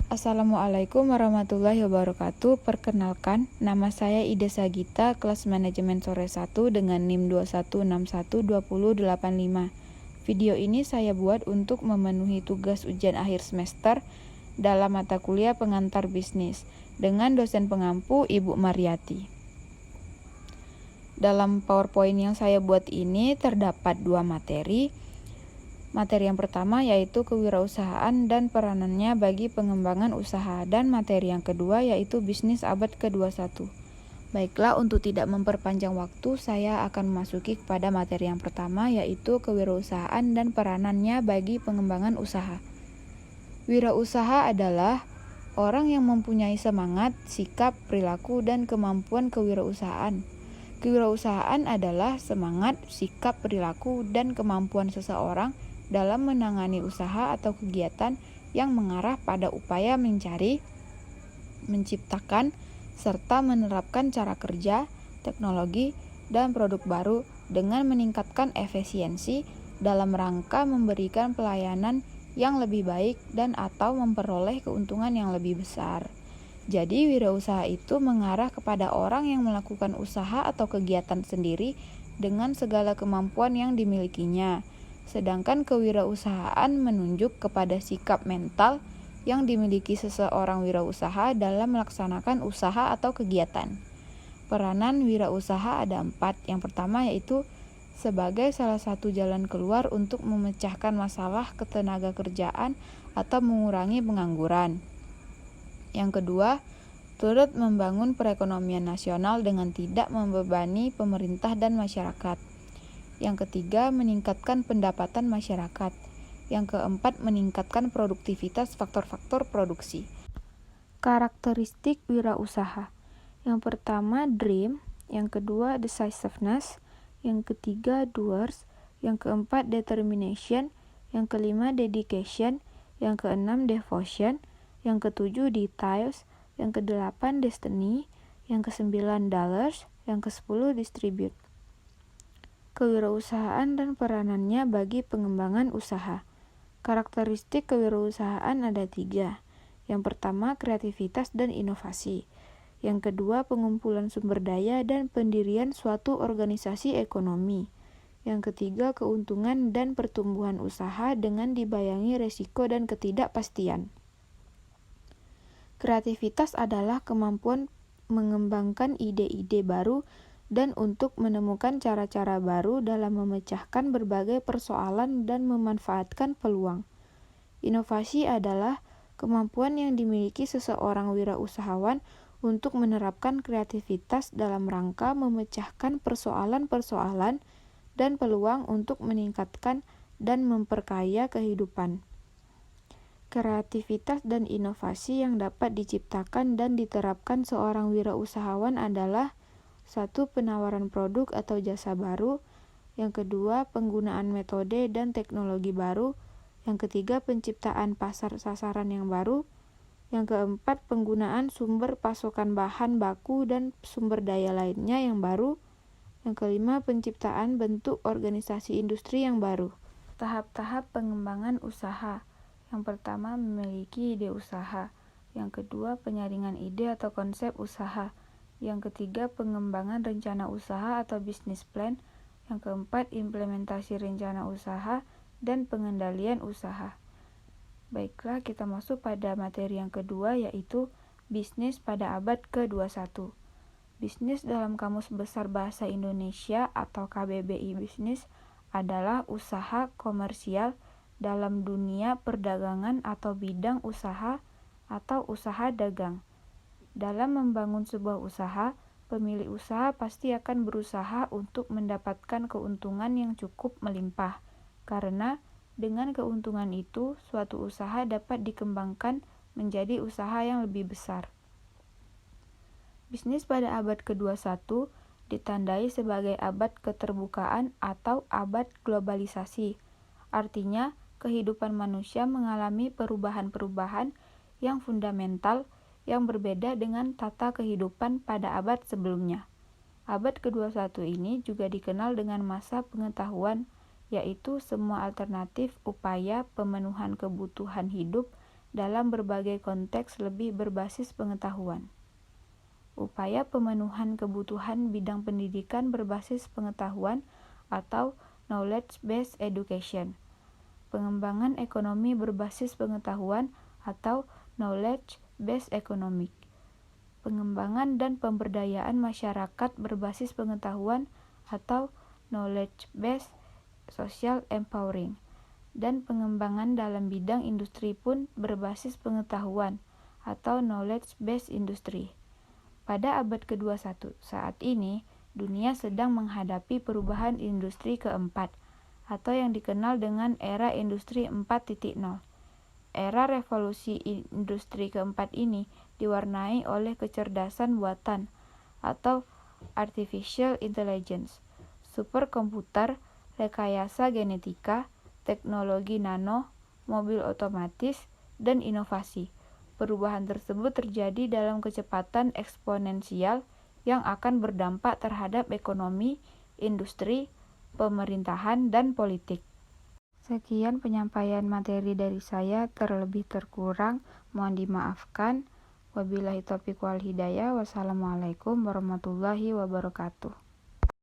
Assalamualaikum warahmatullahi wabarakatuh. Perkenalkan, nama saya Ida Sagita, kelas manajemen sore 1 dengan NIM 21612085. Video ini saya buat untuk memenuhi tugas ujian akhir semester dalam mata kuliah pengantar bisnis dengan dosen pengampu Ibu Mariati. Dalam PowerPoint yang saya buat ini terdapat dua materi. Materi yang pertama yaitu kewirausahaan dan peranannya bagi pengembangan usaha, dan materi yang kedua yaitu bisnis abad ke-21. Baiklah, untuk tidak memperpanjang waktu, saya akan memasuki kepada materi yang pertama yaitu kewirausahaan dan peranannya bagi pengembangan usaha. Wirausaha adalah orang yang mempunyai semangat, sikap, perilaku, dan kemampuan kewirausahaan. Kewirausahaan adalah semangat, sikap, perilaku, dan kemampuan seseorang dalam menangani usaha atau kegiatan yang mengarah pada upaya mencari, menciptakan, serta menerapkan cara kerja, teknologi, dan produk baru dengan meningkatkan efisiensi dalam rangka memberikan pelayanan yang lebih baik dan atau memperoleh keuntungan yang lebih besar. Jadi wirausaha itu mengarah kepada orang yang melakukan usaha atau kegiatan sendiri dengan segala kemampuan yang dimilikinya. Sedangkan kewirausahaan menunjuk kepada sikap mental yang dimiliki seseorang wirausaha dalam melaksanakan usaha atau kegiatan. Peranan wirausaha ada 4. Yang pertama yaitu sebagai salah satu jalan keluar untuk memecahkan masalah ketenaga kerjaan atau mengurangi pengangguran. Yang kedua, turut membangun perekonomian nasional dengan tidak membebani pemerintah dan masyarakat. Yang ketiga, meningkatkan pendapatan masyarakat. Yang keempat, meningkatkan produktivitas faktor-faktor produksi. Karakteristik wirausaha. Yang pertama, dream. Yang kedua, decisiveness. Yang ketiga, doers. Yang keempat, determination. Yang kelima, dedication. Yang keenam, devotion. Yang ketujuh, details. Yang kedelapan, destiny. Yang kesembilan, dollars. Yang kesepuluh, distribute. Kewirausahaan dan peranannya bagi pengembangan usaha. Karakteristik kewirausahaan ada 3. Yang pertama, kreativitas dan inovasi. Yang kedua, pengumpulan sumber daya dan pendirian suatu organisasi ekonomi. Yang ketiga, keuntungan dan pertumbuhan usaha dengan dibayangi resiko dan ketidakpastian. Kreativitas adalah kemampuan mengembangkan ide-ide baru dan untuk menemukan cara-cara baru dalam memecahkan berbagai persoalan dan memanfaatkan peluang. Inovasi adalah kemampuan yang dimiliki seseorang wirausahawan untuk menerapkan kreativitas dalam rangka memecahkan persoalan-persoalan dan peluang untuk meningkatkan dan memperkaya kehidupan. Kreativitas dan inovasi yang dapat diciptakan dan diterapkan seorang wirausahawan adalah 1. Penawaran produk atau jasa baru. Yang kedua, penggunaan metode dan teknologi baru. Yang ketiga, penciptaan pasar sasaran yang baru. Yang keempat, penggunaan sumber pasokan bahan baku dan sumber daya lainnya yang baru. Yang kelima, penciptaan bentuk organisasi industri yang baru. Tahap-tahap pengembangan usaha. Yang pertama, memiliki ide usaha. Yang kedua, penyaringan ide atau konsep usaha. Yang ketiga, pengembangan rencana usaha atau business plan. Yang keempat, implementasi rencana usaha dan pengendalian usaha. Baiklah, kita masuk pada materi yang kedua yaitu bisnis pada abad ke-21. Bisnis dalam Kamus Besar Bahasa Indonesia atau KBBI Bisnis adalah usaha komersial dalam dunia perdagangan atau bidang usaha atau usaha dagang. Dalam membangun sebuah usaha, pemilik usaha pasti akan berusaha untuk mendapatkan keuntungan yang cukup melimpah, karena dengan keuntungan itu, suatu usaha dapat dikembangkan menjadi usaha yang lebih besar. Bisnis pada abad ke-21 ditandai sebagai abad keterbukaan atau abad globalisasi. Artinya, kehidupan manusia mengalami perubahan-perubahan yang fundamental yang berbeda dengan tata kehidupan pada abad sebelumnya. Abad ke-21 ini juga dikenal dengan masa pengetahuan, yaitu semua alternatif upaya pemenuhan kebutuhan hidup dalam berbagai konteks lebih berbasis pengetahuan. Upaya pemenuhan kebutuhan bidang pendidikan berbasis pengetahuan atau knowledge-based education. Pengembangan ekonomi berbasis pengetahuan atau knowledge-based economic. Pengembangan dan pemberdayaan masyarakat berbasis pengetahuan atau knowledge-based social empowering. Dan pengembangan dalam bidang industri pun berbasis pengetahuan atau knowledge-based industry. Pada abad ke-21 saat ini, dunia sedang menghadapi perubahan industri keempat, atau yang dikenal dengan era industri 4.0. Era revolusi industri keempat ini diwarnai oleh kecerdasan buatan, atau artificial intelligence, superkomputer, rekayasa genetika, teknologi nano, mobil otomatis, dan inovasi. Perubahan tersebut terjadi dalam kecepatan eksponensial yang akan berdampak terhadap ekonomi, industri, pemerintahan, dan politik. Sekian penyampaian materi dari saya, terlebih terkurang mohon dimaafkan. Wabillahi taufiq wal hidayah. Wassalamualaikum warahmatullahi wabarakatuh.